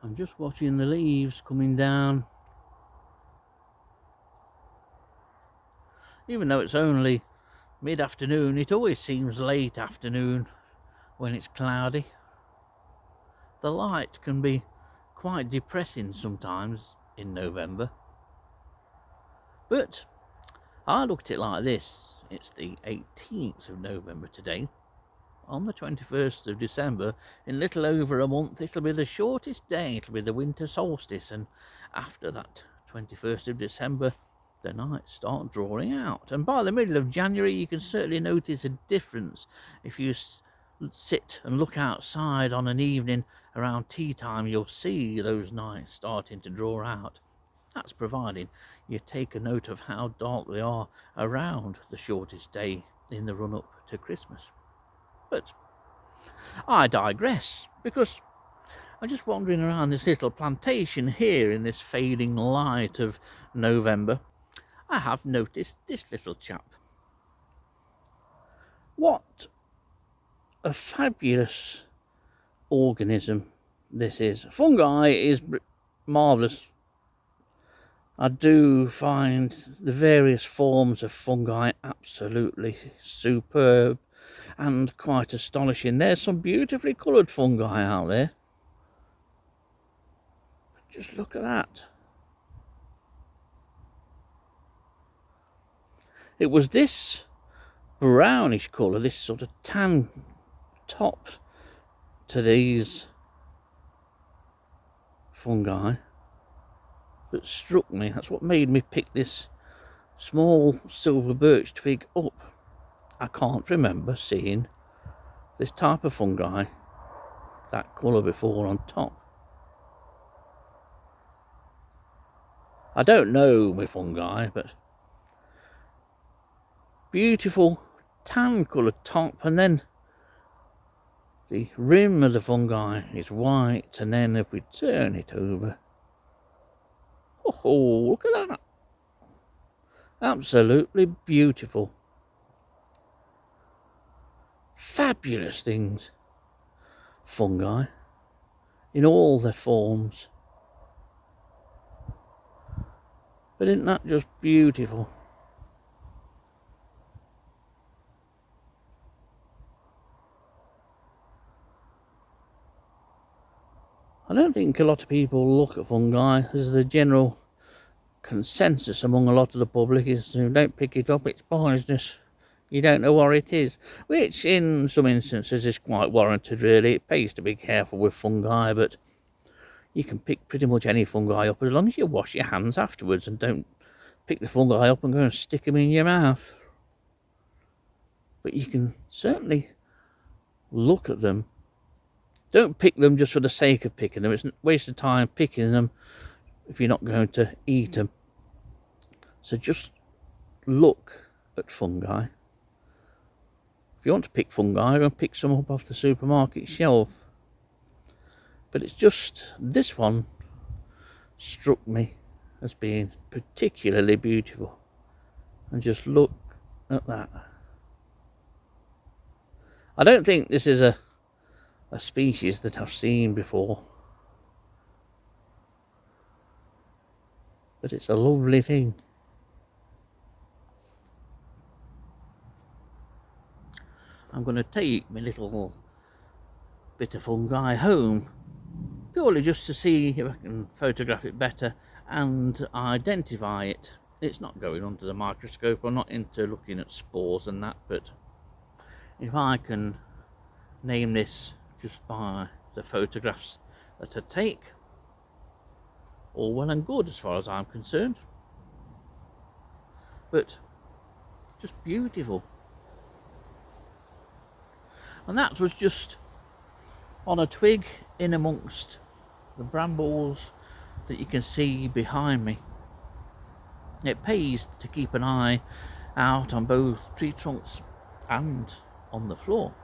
I'm just watching the leaves coming down. Even though it's only mid-afternoon, it always seems late afternoon when it's cloudy. The light can be quite depressing sometimes in November. But I looked at it like this. It's the 18th of November today. On the 21st of December, in little over a month, it'll be the shortest day. It'll be the winter solstice, and after that 21st of December, the nights start drawing out. And by the middle of January, you can certainly notice a difference. If you sit and look outside on an evening around tea time, you'll see those nights starting to draw out. That's providing you take a note of how dark they are around the shortest day in the run-up to Christmas. But I digress, because I'm just wandering around this little plantation here in this fading light of November. I have noticed this little chap. What a fabulous organism this is. Fungi is marvellous. I do find the various forms of fungi absolutely superb and quite astonishing. There's some beautifully coloured fungi out there. Just look at that. It was this brownish colour, this sort of tan top to these fungi that struck me. That's what made me pick this small silver birch twig up. I can't remember seeing this type of fungi that colour before on top. I don't know my fungi, but beautiful tan coloured top, and then the rim of the fungi is white, and then if we turn it over, oh, look at that. Absolutely beautiful. Fabulous things. Fungi in all their forms. But isn't that just beautiful? I don't think a lot of people look at fungi. As the general consensus among a lot of the public is to don't pick it up, it's poisonous. You don't know what it is, which in some instances is quite warranted really. It pays to be careful with fungi, but you can pick pretty much any fungi up as long as you wash your hands afterwards and don't pick the fungi up and go and stick them in your mouth. But you can certainly look at them. Don't pick them just for the sake of picking them. It's a waste of time picking them if you're not going to eat them. So just look at fungi. If you want to pick fungi, go and pick some up off the supermarket shelf. But it's just, this one struck me as being particularly beautiful. And just look at that. I don't think this is a species that I've seen before. But it's a lovely thing. I'm going to take my little bit of fungi home, purely just to see if I can photograph it better and identify it. It's not going under the microscope. I'm not into looking at spores and that, but if I can name this just by the photographs that I take, all well and good as far as I'm concerned. But just beautiful. And that was just on a twig in amongst the brambles that you can see behind me. It pays to keep an eye out on both tree trunks and on the floor.